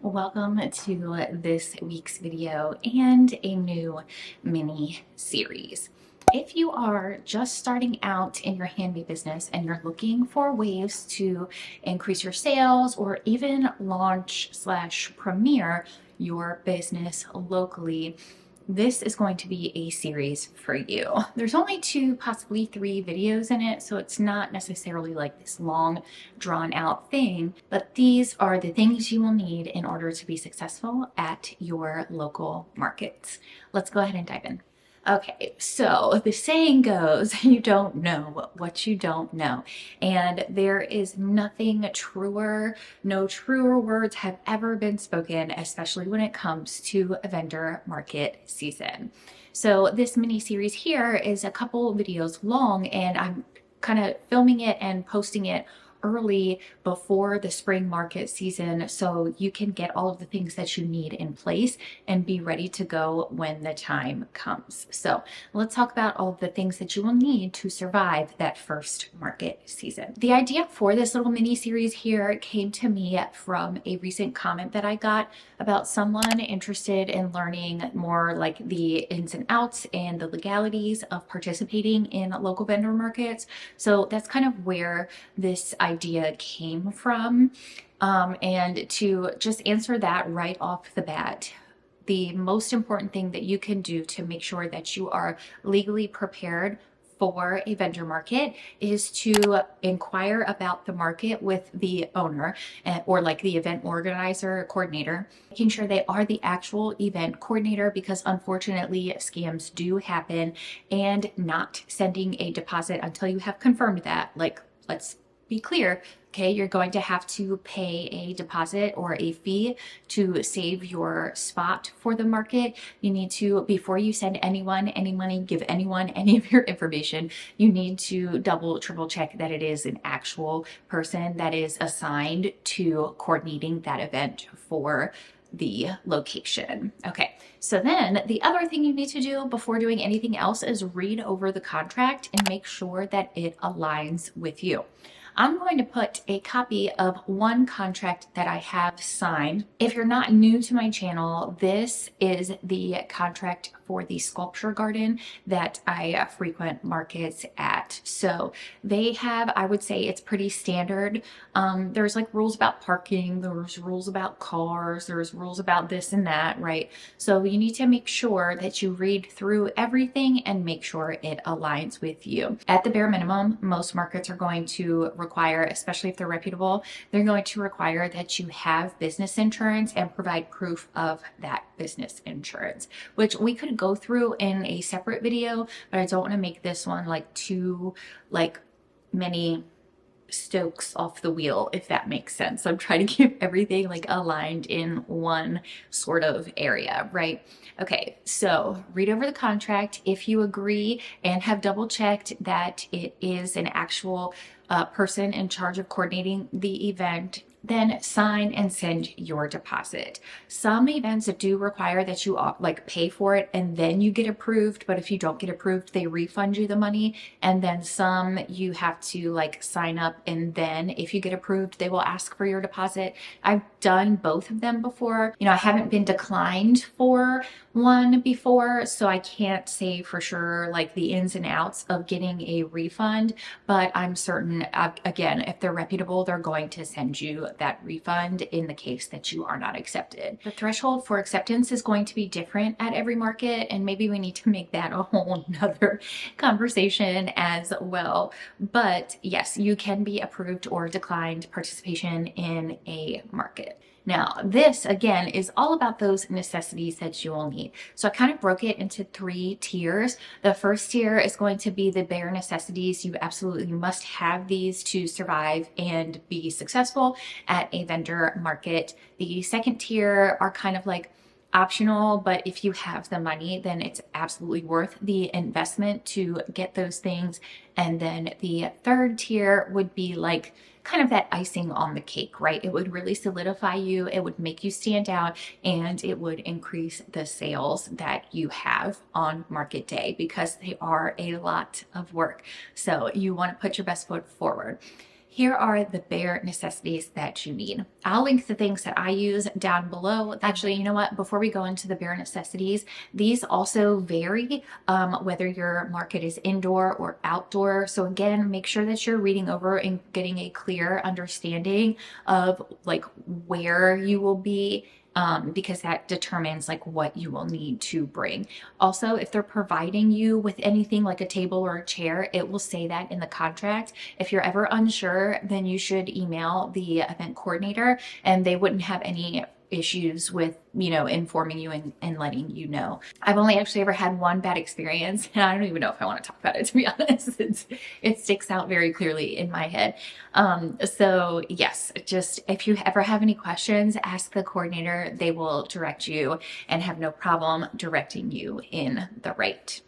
Welcome to this week's video and a new mini series. If you are just starting out in your handmade business and you're looking for ways to increase your sales or even launch slash premiere your business locally, this is going to be a series for you. There's only two, possibly three videos in it, so it's not necessarily like this long, drawn out thing, but these are the things you will need in order to be successful at your local markets. Let's go ahead and dive in. Okay, so the saying goes, you don't know what you don't know. And there is nothing truer, no truer words have ever been spoken, especially when it comes to a vendor market season. So this mini series here is a couple videos long, and I'm kind of filming it and posting it early before the spring market season so you can get all of the things that you need in place and be ready to go when the time comes. So let's talk about all of the things that you will need to survive that first market season. The idea for this little mini series here came to me from a recent comment that I got about someone interested in learning more like the ins and outs and the legalities of participating in local vendor markets. So that's kind of where this idea came from. And to just answer that right off the bat, the most important thing that you can do to make sure that you are legally prepared for a vendor market is to inquire about the market with the owner or like the event organizer, coordinator, making sure they are the actual event coordinator, because unfortunately scams do happen, and not sending a deposit until you have confirmed that. Like, let's be clear, okay, you're going to have to pay a deposit or a fee to save your spot for the market. You need to, before you send anyone any money, give anyone any of your information, you need to double, triple check that it is an actual person that is assigned to coordinating that event for the location. Okay, so then the other thing you need to do before doing anything else is read over the contract and make sure that it aligns with you. I'm going to put a copy of one contract that I have signed. If you're not new to my channel, this is the contract for the sculpture garden that I frequent markets at. So they have, I would say it's pretty standard. There's like rules about parking, there's rules about cars, there's rules about this and that, right? So you need to make sure that you read through everything and make sure it aligns with you. At the bare minimum, most markets are going to require, especially if they're reputable, they're going to require that you have business insurance and provide proof of that business insurance, which we could go through in a separate video, but I don't want to make this one like too like many stokes off the wheel, if that makes sense. So I'm trying to keep everything like aligned in one sort of area, right? Okay, so read over the contract. If you agree and have double checked that it is an actual person in charge of coordinating the event, then sign and send your deposit. Some events do require that you like pay for it and then you get approved, but if you don't get approved, they refund you the money. And then some you have to like sign up, and then if you get approved, they will ask for your deposit. I've done both of them before. You know, I haven't been declined for one before, so I can't say for sure like the ins and outs of getting a refund, but I'm certain, again, if they're reputable, they're going to send you that refund in the case that you are not accepted. The threshold for acceptance is going to be different at every market, and maybe we need to make that a whole nother conversation as well. But yes, you can be approved or declined participation in a market. Now, this again is all about those necessities that you will need. So I kind of broke it into three tiers. The first tier is going to be the bare necessities. You absolutely must have these to survive and be successful at a vendor market. The second tier are kind of like optional, but if you have the money, then it's absolutely worth the investment to get those things. And then the third tier would be like kind of that icing on the cake, right? It would really solidify you, it would make you stand out, and it would increase the sales that you have on market day, because they are a lot of work. So you want to put your best foot forward. Here are the bare necessities that you need. I'll link the things that I use down below. Actually, you know what? Before we go into the bare necessities, these also vary whether your market is indoor or outdoor. So again, make sure that you're reading over and getting a clear understanding of like where you will be, because that determines like what you will need to bring. Also, if they're providing you with anything like a table or a chair, it will say that in the contract. If you're ever unsure, then you should email the event coordinator and they wouldn't have any issues with, you know, informing you and letting you know. I've only actually ever had one bad experience, and I don't even know if I want to talk about it, to be honest. It sticks out very clearly in my head. So yes, just if you ever have any questions, ask the coordinator. They will direct you and have no problem directing you in the right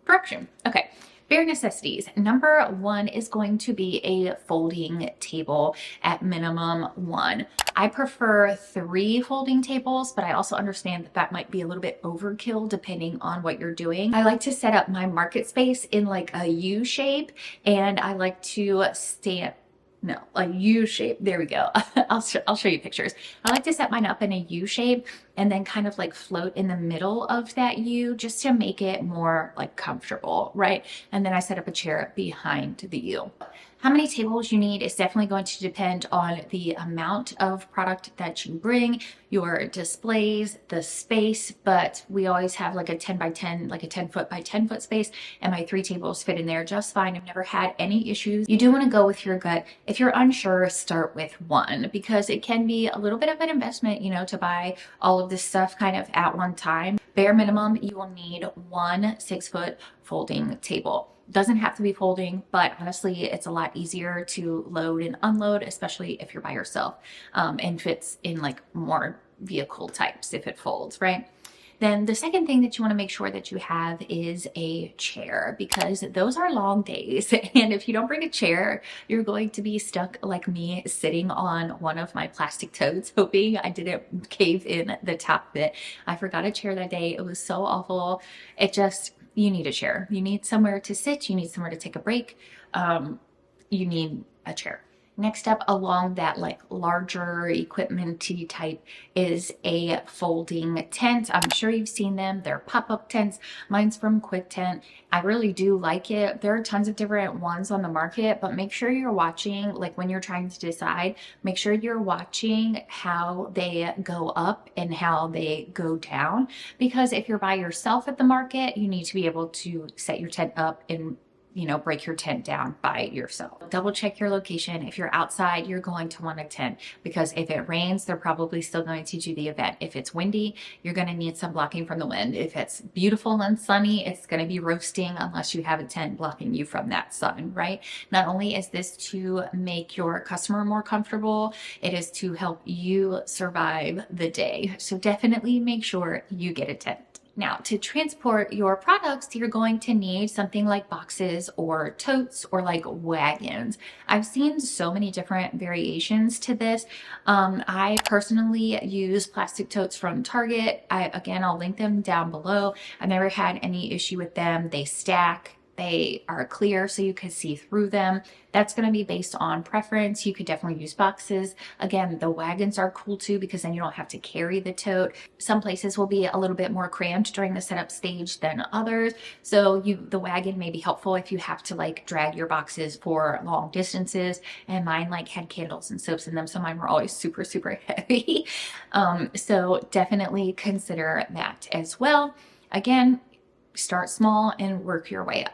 direction. Okay. Bare necessities. Number one is going to be a folding table, at minimum one. I prefer 3 folding tables, but I also understand that that might be a little bit overkill depending on what you're doing. I like to set up my market space in like a U shape, and I like to stand, no, a U shape. There we go. I'll show you pictures. I like to set mine up in a U shape and then kind of like float in the middle of that U just to make it more like comfortable, right? And then I set up a chair behind the U. How many tables you need is definitely going to depend on the amount of product that you bring, your displays, the space, but we always have like a 10 by 10, like a 10 foot by 10 foot space, and my 3 tables fit in there just fine. I've never had any issues. You do want to go with your gut. If you're unsure, start with 1, because it can be a little bit of an investment, you know, to buy all of this stuff kind of at one time. Bare minimum, you will need 1 6-foot folding table. Doesn't have to be folding, but honestly, it's a lot easier to load and unload, especially if you're by yourself, and fits in like more vehicle types if it folds, right? Then the second thing that you want to make sure that you have is a chair, because those are long days. And if you don't bring a chair, you're going to be stuck like me, sitting on one of my plastic totes, hoping I didn't cave in the top bit. I forgot a chair that day. It was so awful. You need a chair. You need somewhere to sit. You need somewhere to take a break. You need a chair. Next up along that like larger equipment-y type is a folding tent. I'm sure you've seen them. They're pop-up tents. Mine's from Quick Tent. I really do like it. There are tons of different ones on the market, but make sure you're watching, like when you're trying to decide, make sure you're watching how they go up and how they go down. Because if you're by yourself at the market, you need to be able to set your tent up and, you know, break your tent down by yourself. Double check your location. If you're outside, you're going to want a tent, because if it rains, they're probably still going to do the event. If it's windy, you're going to need some blocking from the wind. If it's beautiful and sunny, it's going to be roasting unless you have a tent blocking you from that sun, right? Not only is this to make your customer more comfortable, it is to help you survive the day. So definitely make sure you get a tent. Now, to transport your products, you're going to need something like boxes or totes or like wagons. I've seen so many different variations to this. I personally use plastic totes from Target. Again, I'll link them down below. I've never had any issue with them. They stack. They are clear so you can see through them. That's going to be based on preference. You could definitely use boxes. Again, the wagons are cool too, because then you don't have to carry the tote. Some places will be a little bit more cramped during the setup stage than others. So the wagon may be helpful if you have to like drag your boxes for long distances. And mine like had candles and soaps in them, so mine were always super, super heavy. So definitely consider that as well. Again, start small and work your way up.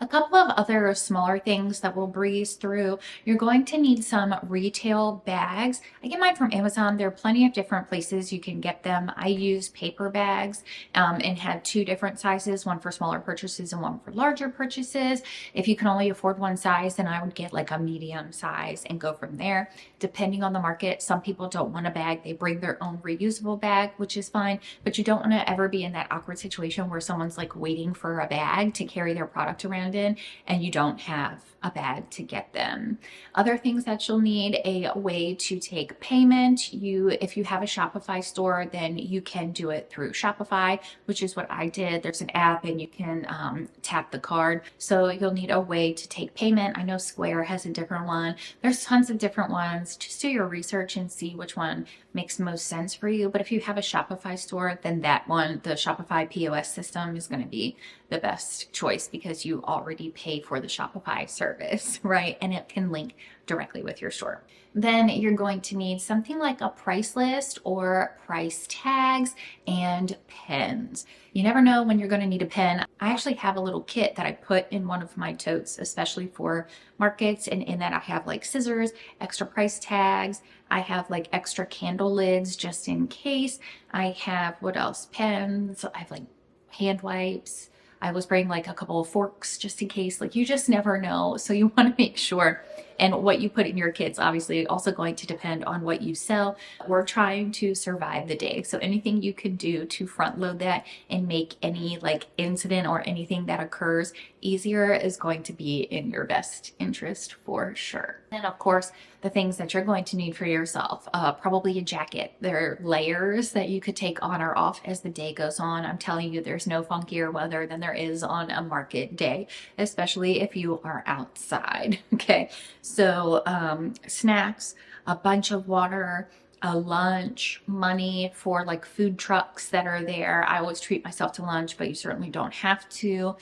A couple of other smaller things that we'll breeze through. You're going to need some retail bags. I get mine from Amazon. There are plenty of different places you can get them. I use paper bags and had 2 different sizes, one for smaller purchases and one for larger purchases. If you can only afford one size, then I would get like a medium size and go from there. Depending on the market, some people don't want a bag. They bring their own reusable bag, which is fine, but you don't want to ever be in that awkward situation where someone's like waiting for a bag to carry their product around in and you don't have a bag to get them. Other things that you'll need: a way to take payment. If you have a Shopify store, then you can do it through Shopify, which is what I did. There's an app and you can tap the card. So you'll need a way to take payment. I know Square has a different one. There's tons of different ones. Just do your research and see which one makes most sense for you. But if you have a Shopify store, then that one, the Shopify POS system, is going to be the best choice because you already pay for the Shopify service, right? And it can link directly with your store. Then you're going to need something like a price list or price tags and pens. You never know when you're going to need a pen. I actually have a little kit that I put in one of my totes, especially for markets. And in that I have like scissors, extra price tags. I have like extra candle lids just in case. I have, what else? Pens. I have like hand wipes. I was bringing like a couple of forks just in case. Like, you just never know. So you want to make sure. And what you put in your kit's obviously also going to depend on what you sell. We're trying to survive the day. So anything you can do to front load that and make any like incident or anything that occurs easier is going to be in your best interest for sure. And of course, the things that you're going to need for yourself, probably a jacket. There are layers that you could take on or off as the day goes on. I'm telling you, there's no funkier weather than there is on a market day, especially if you are outside. Okay. So snacks, a bunch of water, a lunch, money for like food trucks that are there. I always treat myself to lunch, but you certainly don't have to.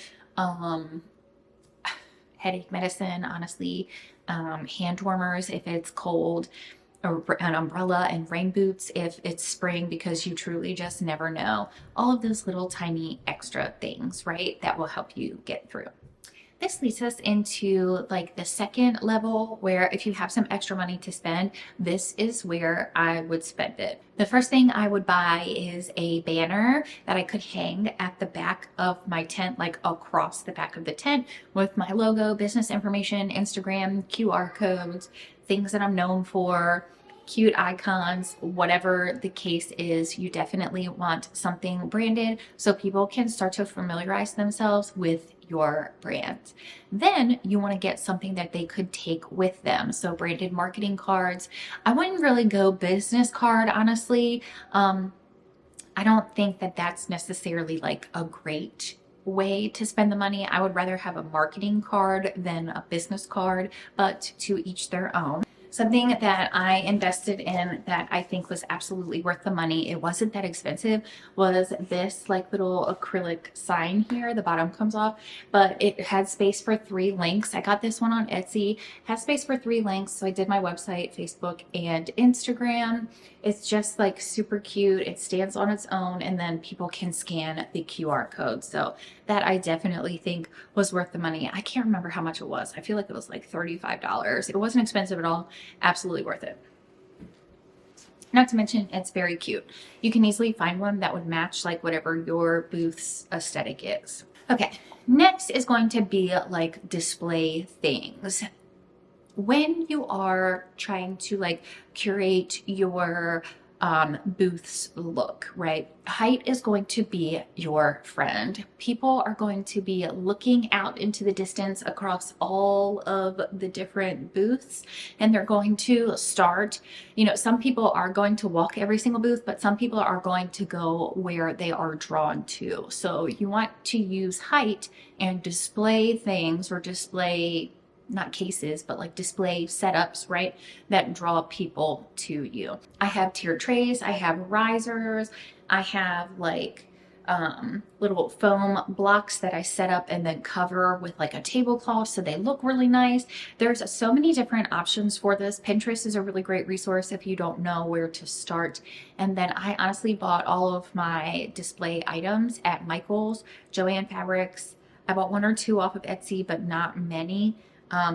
Headache medicine, honestly, hand warmers if it's cold, or an umbrella and rain boots if it's spring, because you truly just never know. All of those little tiny extra things, right, that will help you get through. This leads us into like the second level, where if you have some extra money to spend, this is where I would spend it. The first thing I would buy is a banner that I could hang at the back of my tent, like across the back of the tent, with my logo, business information, Instagram, QR codes, things that I'm known for, cute icons, whatever the case is. You definitely want something branded so people can start to familiarize themselves with your brand. Then you want to get something that they could take with them. So branded marketing cards. I wouldn't really go business card, honestly. I don't think that that's necessarily like a great way to spend the money. I would rather have a marketing card than a business card, but to each their own. Something that I invested in that I think was absolutely worth the money, it wasn't that expensive, was this like little acrylic sign here. The bottom comes off, but it had space for 3 links. I got this one on Etsy. It has space for 3 links. So I did my website, Facebook, and Instagram. It's just like super cute. It stands on its own, and then people can scan the QR code. So that I definitely think was worth the money. I can't remember how much it was. I feel like it was like $35. It wasn't expensive at all. Absolutely worth it. Not to mention, it's very cute. You can easily find one that would match like whatever your booth's aesthetic is. Okay, next is going to be like display things. When you are trying to like curate your booth's look, right? Height is going to be your friend. People are going to be looking out into the distance across all of the different booths, and they're going to start, some people are going to walk every single booth, but some people are going to go where they are drawn to. So you want to use height and display things, or display, not cases, but like display setups, right, that draw people to you. I have tiered trays, I have risers, I have like little foam blocks that I set up and then cover with like a tablecloth so they look really nice. There's so many different options for this. Pinterest is a really great resource if you don't know where to start. And then I honestly bought all of my display items at Michael's, Joann Fabrics. I bought 1 or 2 off of Etsy, but not many.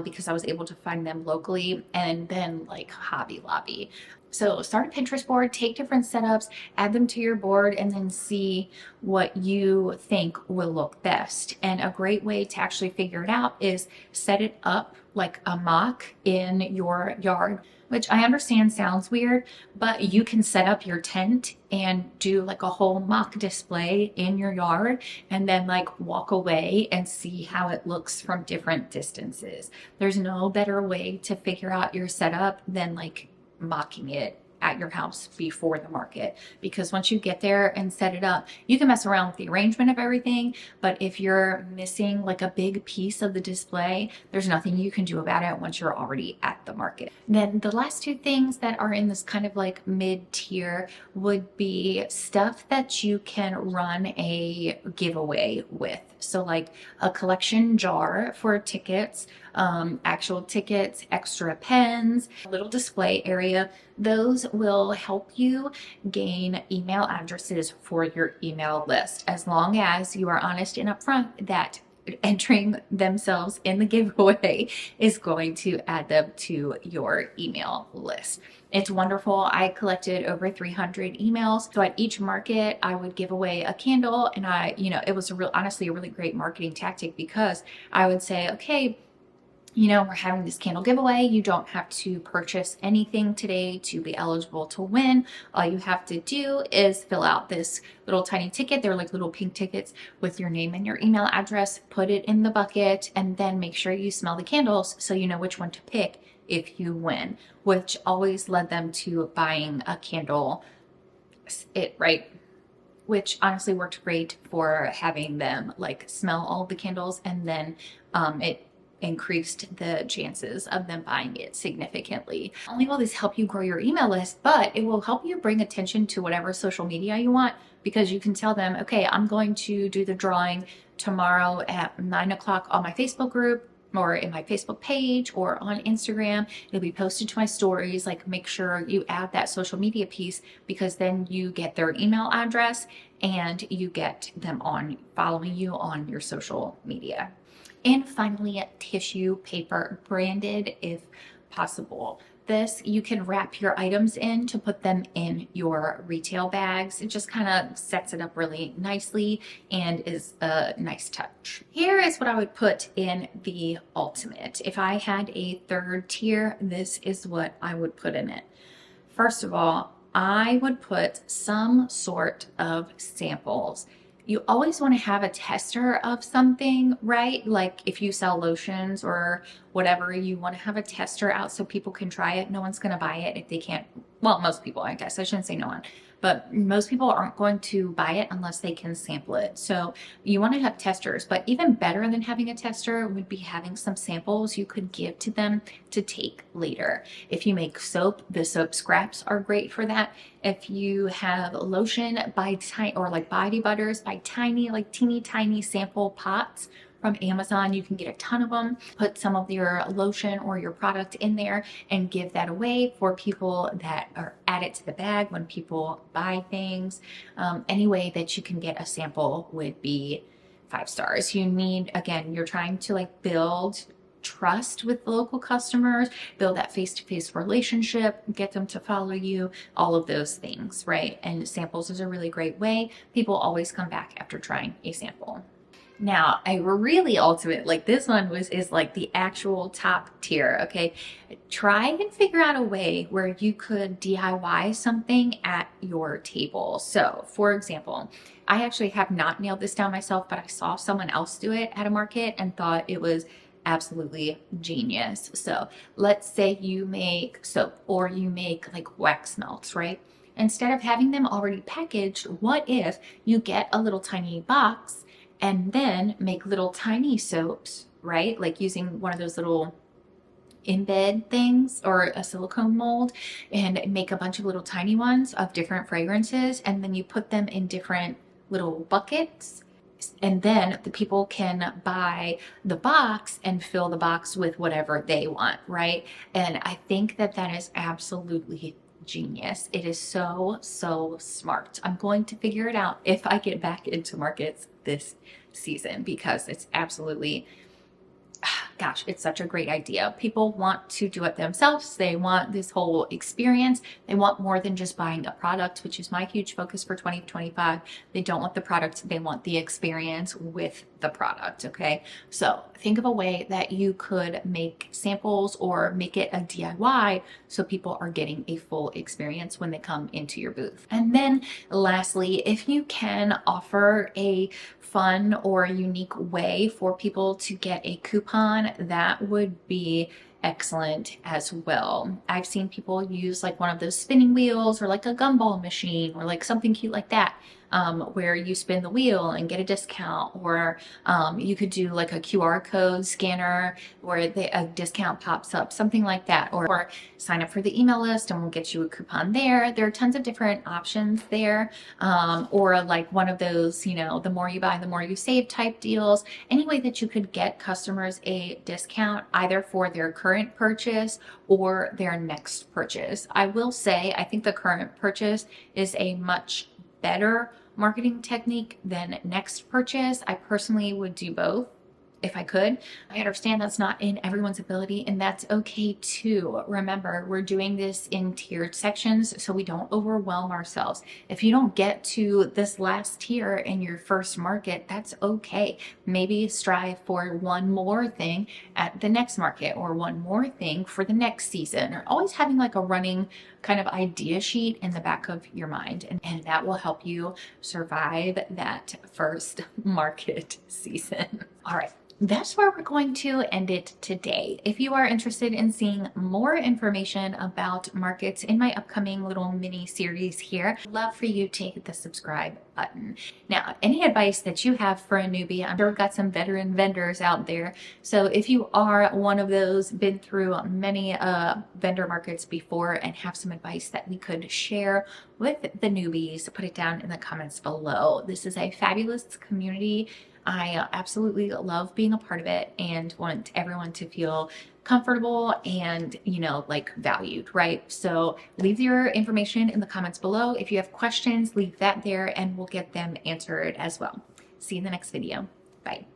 Because I was able to find them locally, and then like Hobby Lobby. So start a Pinterest board, take different setups, add them to your board, and then see what you think will look best. And a great way to actually figure it out is set it up like a mock in your yard, which I understand sounds weird, but you can set up your tent and do like a whole mock display in your yard and then like walk away and see how it looks from different distances. There's no better way to figure out your setup than like mocking it at your house before the market, because once you get there and set it up, you can mess around with the arrangement of everything, but if you're missing like a big piece of the display, there's nothing you can do about it once you're already at the market. Then the last two things that are in this kind of like mid-tier would be stuff that you can run a giveaway with. So like a collection jar for tickets, actual tickets, extra pens, a little display area. Those will help you gain email addresses for your email list, as long as you are honest and upfront that entering themselves in the giveaway is going to add them to your email list. It's wonderful. I collected over 300 emails. So at each market, I would give away a candle, and it was honestly a really great marketing tactic, because I would say, okay, we're having this candle giveaway. You don't have to purchase anything today to be eligible to win. All you have to do is fill out this little tiny ticket. They're like little pink tickets with your name and your email address. Put it in the bucket, and then make sure you smell the candles so you know which one to pick if you win, which always led them to buying a candle, which honestly worked great for having them like smell all the candles, and then it increased the chances of them buying it significantly. Not only will this help you grow your email list, but it will help you bring attention to whatever social media you want, because you can tell them, okay, I'm going to do the drawing tomorrow at 9 o'clock on my Facebook group, or in my Facebook page, or on Instagram. It'll be posted to my stories. Like, make sure you add that social media piece, because then you get their email address and you get them on following you on your social media. And finally, tissue paper, branded if possible. This you can wrap your items in to put them in your retail bags. It just kind of sets it up really nicely and is a nice touch. Here is what I would put in the ultimate. If I had a third tier, this is what I would put in it. First of all, I would put some sort of samples. You always want to have a tester of something, right? Like if you sell lotions or whatever, you want to have a tester out so people can try it. No one's going to buy it if they can't. Well, most people, I guess. I shouldn't say no one. But most people aren't going to buy it unless they can sample it. So you want to have testers, but even better than having a tester would be having some samples you could give to them to take later. If you make soap, the soap scraps are great for that. If you have lotion or like body butters, buy tiny, like teeny tiny sample pots from Amazon. You can get a ton of them. Put some of your lotion or your product in there and give that away for people that are add it to the bag when people buy things. Any way that you can get a sample would be 5 stars. You're trying to like build trust with local customers, build that face-to-face relationship, get them to follow you, all of those things, right? And samples is a really great way. People always come back after trying a sample. Now, a really ultimate, like this one is like the actual top tier, okay? Try and figure out a way where you could DIY something at your table. So, for example, I actually have not nailed this down myself, but I saw someone else do it at a market and thought it was absolutely genius. So, let's say you make soap or you make like wax melts, right? Instead of having them already packaged, what if you get a little tiny box and then make little tiny soaps, right? Like using one of those little embed things or a silicone mold, and make a bunch of little tiny ones of different fragrances. And then you put them in different little buckets. And then the people can buy the box and fill the box with whatever they want, right? And I think that that is absolutely genius. It is so, so smart. I'm going to figure it out if I get back into markets this season, because it's absolutely Gosh, it's such a great idea. People want to do it themselves. They want this whole experience. They want more than just buying a product, which is my huge focus for 2025. They don't want the product, they want the experience with the product. Okay. So think of a way that you could make samples or make it a DIY so people are getting a full experience when they come into your booth. And then lastly, if you can offer a fun or unique way for people to get a coupon, that would be excellent as well. I've seen people use like one of those spinning wheels or like a gumball machine or like something cute like that. Where you spin the wheel and get a discount, or you could do like a QR code scanner where a discount pops up, something like that, or sign up for the email list and we'll get you a coupon there. There are tons of different options there, or like one of those, the more you buy, the more you save type deals. Any way that you could get customers a discount either for their current purchase or their next purchase. I will say, I think the current purchase is a much better marketing technique than next purchase. I personally would do both if I could. I understand that's not in everyone's ability, and that's okay too. Remember, we're doing this in tiered sections so we don't overwhelm ourselves. If you don't get to this last tier in your first market, that's okay. Maybe strive for one more thing at the next market or one more thing for the next season, or always having like a running kind of idea sheet in the back of your mind, and that will help you survive that first market season. All right. That's where we're going to end it today. If you are interested in seeing more information about markets in my upcoming little mini series here, I'd love for you to hit the subscribe button. Now, any advice that you have for a newbie, I'm sure we've got some veteran vendors out there. So if you are one of those, been through many vendor markets before and have some advice that we could share with the newbies, put it down in the comments below. This is a fabulous community. I absolutely love being a part of it and want everyone to feel comfortable and, like valued, right? So leave your information in the comments below. If you have questions, leave that there and we'll get them answered as well. See you in the next video. Bye.